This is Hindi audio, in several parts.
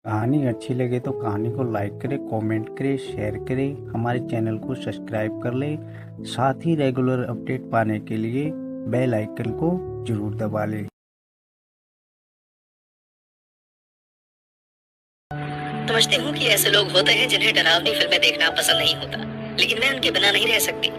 कहानी अच्छी लगे तो कहानी को लाइक करें, कमेंट करें, शेयर करें, हमारे चैनल को सब्सक्राइब कर लें। साथ ही रेगुलर अपडेट पाने के लिए बेल आइकन को जरूर दबा लें। समझती हूँ कि ऐसे लोग होते हैं जिन्हें डरावनी फिल्में देखना पसंद नहीं होता, लेकिन मैं उनके बिना नहीं रह सकती।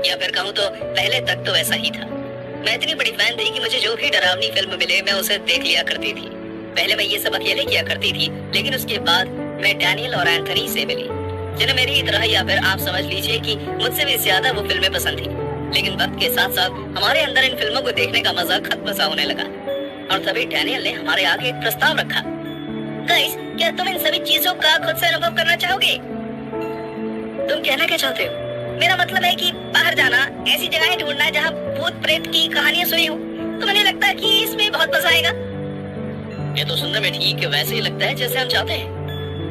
या फिर कहूँ तो पहले तक तो ऐसा ही था। मैं इतनी बड़ी फैन थी कि मुझे जो भी डरावनी फिल्म मिले मैं उसे देख लिया करती थी। पहले मैं ये सब अकेले किया करती थी, लेकिन उसके बाद मैं डैनियल और एंथनी से मिली, जिन्हें मेरी ही तरह या फिर आप समझ लीजिए कि मुझसे भी ज्यादा वो फिल्में पसंद थी। लेकिन वक्त के साथ साथ हमारे अंदर इन फिल्मों को देखने का मजा खत्म सा होने लगा, और तभी डैनियल ने हमारे आगे एक प्रस्ताव रखा। गाइस, क्या तुम इन सभी चीजों का खुद से अनुभव करना चाहोगे? तुम कहना क्या चाहते हो? मेरा मतलब है कि बाहर जाना, ऐसी जगहें ढूंढना जहाँ भूत प्रेत की कहानियां सुनी हो। तो मुझे लगता है कि इसमें बहुत मजा आएगा। ये तो सुनने में ठीक वैसे ही लगता है जैसे हम चाहते हैं।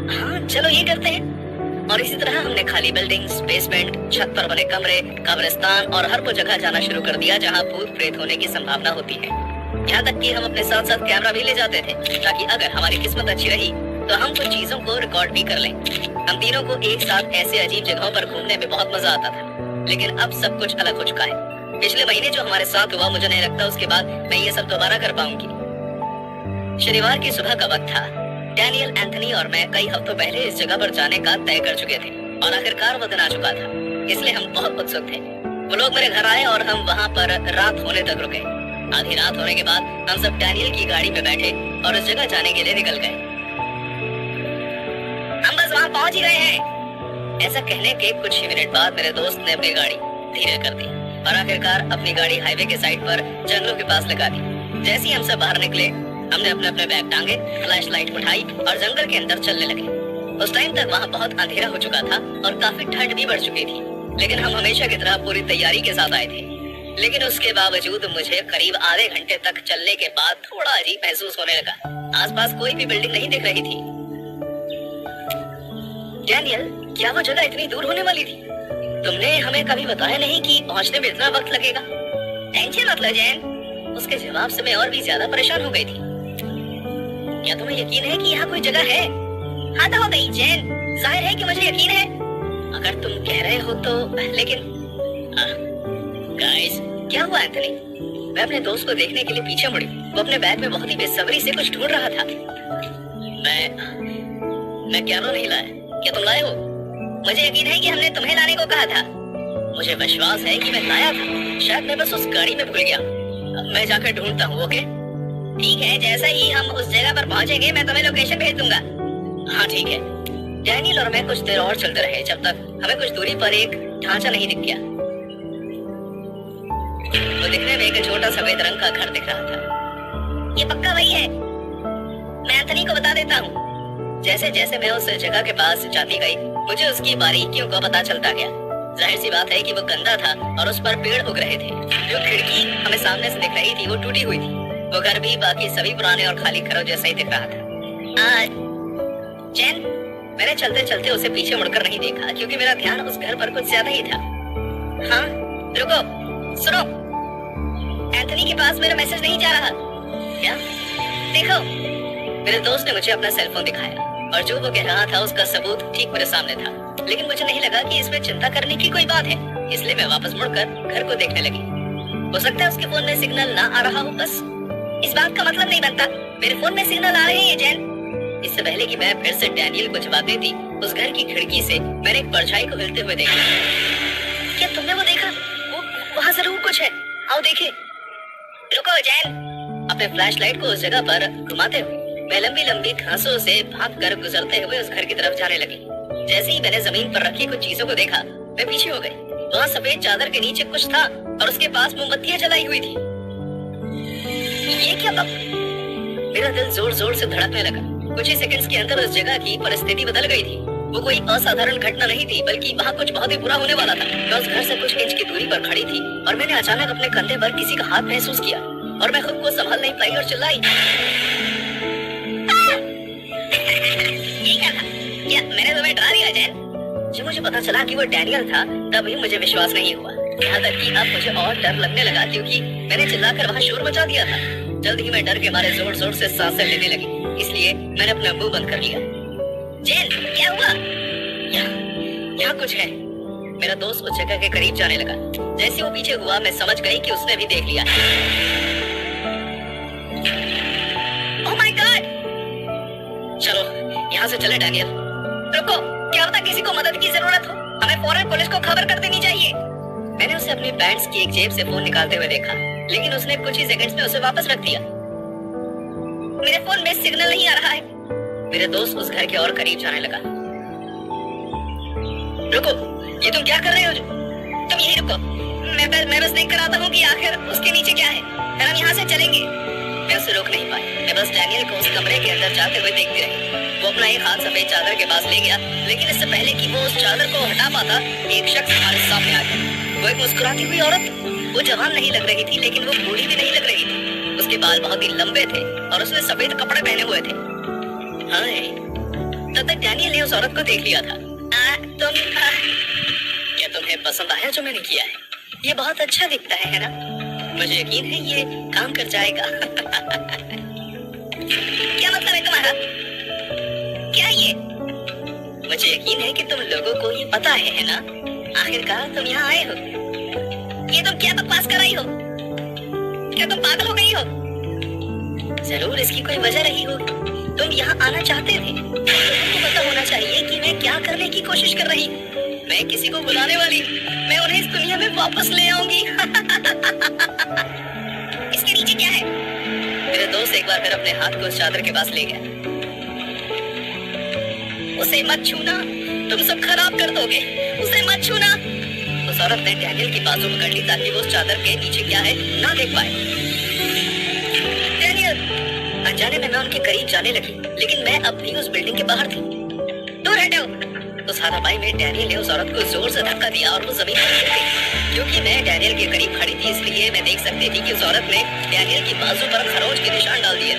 हाँ, चलो ये करते हैं। और इसी तरह हमने खाली बिल्डिंग्स, बेसमेंट, छत पर बने कमरे, कब्रिस्तान और हर वो जगह जाना शुरू कर दिया जहाँ भूत प्रेत होने की संभावना होती है। यहाँ तक कि हम अपने साथ साथ कैमरा भी ले जाते थे, ताकि अगर हमारी किस्मत अच्छी रही तो हम कुछ चीजों को रिकॉर्ड भी कर लें। हम तीनों को एक साथ ऐसे अजीब जगहों पर घूमने में बहुत मजा आता था, लेकिन अब सब कुछ अलग हो चुका है। पिछले महीने जो हमारे साथ हुआ, मुझे नहीं लगता उसके बाद मैं ये सब दोबारा कर पाऊंगी। शनिवार की सुबह का वक्त था। डैनियल, एंथनी और मैं कई हफ्तों पहले इस जगह पर जाने का तय कर चुके थे, और आखिरकार वो दिन आ चुका था, इसलिए हम बहुत उत्सुक थे। वो लोग मेरे घर आए और हम वहाँ पर रात होने तक रुके। आधी रात होने के बाद हम सब डैनियल की गाड़ी में बैठे और उस जगह जाने के लिए निकल गए। हम बस वहाँ पहुँच ही गए हैं। ऐसा कहने के कुछ ही मिनट बाद मेरे दोस्त ने अपनी गाड़ी धीरे कर दी और आखिरकार अपनी गाड़ी हाईवे के साइड पर जंगलों के पास लगा दी। जैसे ही हम सब बाहर निकले, हमने अपने अपने बैग टांगे, फ्लैश लाइट उठाई और जंगल के अंदर चलने लगे। उस टाइम तक वहाँ बहुत अंधेरा हो चुका था और काफी ठंड भी बढ़ चुकी थी, लेकिन हम हमेशा की तरह पूरी तैयारी के साथ आए थे। लेकिन उसके बावजूद मुझे करीब आधे घंटे तक चलने के बाद थोड़ा अजीब महसूस होने लगा। आसपास कोई भी बिल्डिंग नहीं दिख रही थी। डैनियल, क्या वो जगह इतनी दूर होने वाली थी? तुमने हमें कभी बताया नहीं कि पहुंचने में इतना वक्त लगेगा। टेंशन मत लो जैन। उसके जवाब से मैं और भी ज्यादा परेशान हो गई थी। क्या तुम्हें यकीन है कि यहाँ कोई जगह है? हाँ तो हो गई जैन, जाहिर है कि मुझे यकीन है। अगर तुम कह रहे हो तो, लेकिन गाइस, क्या हुआ एंथनी? मैं अपने दोस्त को देखने के लिए पीछे मुड़ी। वो अपने बैग में बहुत ही बेसब्री से कुछ ढूंढ रहा था। मैं कैमरा नहीं लाया। क्या तुम लाए हो? मुझे यकीन है कि हमने तुम्हें लाने को कहा था। मुझे विश्वास है कि मैं लाया था, शायद मैं बस उस गाड़ी में भूल गया। मैं जाकर ढूंढता हूँ। ओके ठीक है, जैसा ही हम उस जगह पर पहुंचेंगे मैं तुम्हें लोकेशन भेज दूंगा। हाँ ठीक है। डैनियल और मैं कुछ देर और चलते रहे, जब तक हमें कुछ दूरी पर एक ढांचा नहीं दिख गया। वो दिखने में एक छोटा सफेद रंग का घर दिख रहा था। ये पक्का वही है। मैं एंथनी को बता देता हूँ। जैसे जैसे मैं उस जगह के पास जाती गई, मुझे उसकी बारीकियों को पता चलता गया। जाहिर सी बात है कि वो गंदा था और उस पर पेड़ उग रहे थे। जो खिड़की हमें सामने से दिख रही थी वो टूटी हुई थी। वो घर भी बाकी सभी पुराने और खाली घरों जैसा ही दिख रहा था। जैन, मैंने चलते चलते उसे पीछे मुड़कर नहीं देखा, क्योंकि मेरा ध्यान उस घर पर कुछ ज्यादा ही था। हाँ रुको, सुनो, एंथनी के पास मेरा मैसेज नहीं जा रहा। क्या? देखो। मेरे दोस्त ने मुझे अपना सेलफोन दिखाया और जो वो कह रहा था उसका सबूत ठीक मेरे सामने था, लेकिन मुझे नहीं लगा कि इसमें चिंता करने की कोई बात है, इसलिए मैं वापस मुड़कर घर को देखने लगी। हो सकता है उसके फोन में सिग्नल ना आ रहा हो, बस इस बात का मतलब नहीं बनता मेरे फोन में सिग्नल आ रहे हैं जैन। इससे पहले कि मैं फिर से डैनियल को जवाब देती, उस घर की खिड़की से मैंने एक परछाई को हिलते हुए देखा। क्या तुमने वो देखा? वो वहाँ जरूर कुछ है, आओ देखें। रुको जैन। अपने फ्लैश लाइट को उस जगह पर घुमाते हुए मैं लंबी लंबी घासों से भागकर गुजरते हुए उस घर की तरफ जाने लगी। जैसे ही मैंने जमीन पर रखी कुछ चीजों को देखा, मैं पीछे हो गई। वहाँ सफेद चादर के नीचे कुछ था और उसके पास मोमबत्तियां जलाई हुई थी। ये क्या बात? मेरा दिल जोर जोर से धड़कने लगा। कुछ ही सेकंड्स के अंदर उस जगह की परिस्थिति बदल गई थी। वो कोई असाधारण घटना नहीं थी, बल्कि वहाँ कुछ बहुत ही बुरा होने वाला था। मैं उस घर से कुछ इंच की दूरी पर खड़ी थी और मैंने अचानक अपने कंधे पर किसी का हाथ महसूस किया और मैं खुद को संभाल नहीं पाई और चिल्लाई। ये क्या था? क्या मैंने तुम्हें डरा दिया जैन? जब मुझे पता चला कि वो डैनियल था, तब भी मुझे विश्वास नहीं हुआ। यहाँ तक कि अब मुझे और डर लगने लगा, क्योंकि मैंने चिल्लाकर वहाँ शोर मचा दिया था। जल्द ही मैं डर के मारे जोर जोर से सांसें लेने लगी। इसलिए मैंने अपना मुंह बंद कर लिया। जैन, क्या हुआ? यहाँ कुछ है। मेरा दोस्त उस जगह के करीब जाने लगा। जैसे वो पीछे हुआ, मैं समझ गई कि उसने भी देख लिया। Oh my God! चलो यहाँ से चले डैनियल। रुको, क्या पता किसी को मदद की जरूरत हो। हमें फौरन पुलिस को खबर कर देनी चाहिए। मैंने उसे अपनी पैंट्स की एक जेब से फोन निकालते हुए देखा, लेकिन उसने कुछ ही सेकंड्स में उसे वापस रख दिया। मेरे फोन में सिग्नल नहीं आ रहा है। मेरे दोस्त उस घर के और करीब जाने लगा। रुको, ये तुम क्या कर रहे हो? तुम यहीं रुको। मैं बस देख कर आता हूँ कि आखिर उसके नीचे क्या है, फिर हम यहाँ से चलेंगे। मैं उसे रोक नहीं पाई। मैं बस डैनियल को उस कमरे के अंदर जाते हुए देखती रही। वो अपना एक हाथ सफेद चादर के पास ले गया, लेकिन इससे पहले कि वो उस चादर को हटा पाता, एक शख्स हमारे सामने आ गया। वो एक मुस्कुराती हुई औरत। वो जवान नहीं लग रही थी, लेकिन वो बूढ़ी भी नहीं लग रही थी। उसके बाल बहुत ही लंबे थे और उसने सफेद कपड़े पहने हुए थे। हाय, तब तक डैनियल ने उस औरत को देख लिया था। क्या तुम्हें पसंद आया जो मैंने किया है? ये बहुत अच्छा दिखता है ना? मुझे यकीन है ये काम कर जाएगा। क्या मतलब है तुम्हारा? क्या ये? मुझे यकीन है कि तुम लोगों को ये पता है ना? आखिरकार तुम यहाँ आए हो। ये तुम क्या बकवास कर रही हो? क्या तुम पागल हो गई हो? जरूर इसकी कोई वजह रही होगी। तुम यहाँ आना चाहते थे। तुमको पता होना चाहिए कि मैं क्या करने की कोशिश कर रही हूँ। मैं किसी को बुलाने वाली, मैं उन्हें इस दुनिया में वापस ले आऊंगी। इसके नीचे क्या है? मेरे दोस्त एक बार फिर अपने हाथ को उस चादर के पास ले गया। उसे मत छूना, तुम सब खराब कर दोगे। उसे मत छूना। उस औरत ने डैनियल की बाजू पकड़ ली ताकि वो उस चादर के नीचे क्या है ना देख पाए। डैनियल! अनजाने में मैं उनके करीब जाने लगी, लेकिन मैं अब भी उस बिल्डिंग के बाहर थी। दूर हटो! उस हाथापाई में डैनियल ने उस औरत को जोर से धक्का दिया और वो जमीन पर गिर गई। क्योंकि मैं डैनियल के करीब खड़ी थी, इसलिए मैं देख सकती थी कि उस औरत ने डैनियल की बाजू पर खरोंच के निशान डाल दिए।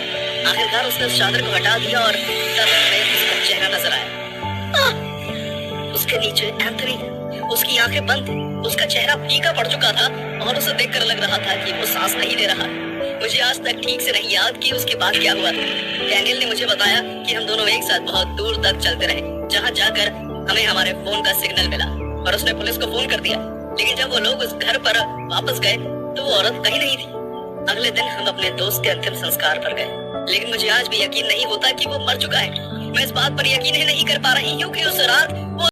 आखिरकार उसने उस चादर को हटा दिया और तब हमें उसका चेहरा नजर आया। उसके नीचे एंथनी, उसकी आंखें बंद, उसका चेहरा फीका पड़ चुका था और उसे देखकर लग रहा था कि वो सांस नहीं ले रहा। मुझे आज तक ठीक से नहीं याद कि उसके बाद क्या हुआ था। डैनियल ने मुझे बताया कि हम दोनों एक साथ बहुत दूर तक चलते रहे, जहाँ जाकर हमें हमारे फोन का सिग्नल मिला और उसने पुलिस को फोन कर दिया। लेकिन जब वो लोग उस घर पर वापस गए तो वो औरत कहीं नहीं थी। अगले दिन हम अपने दोस्त के अंतिम संस्कार पर गए, लेकिन मुझे आज भी यकीन नहीं होता कि वो मर चुका है। मैं इस बात पर यकीन ही नहीं कर पा रही हूँ कि उस रात वो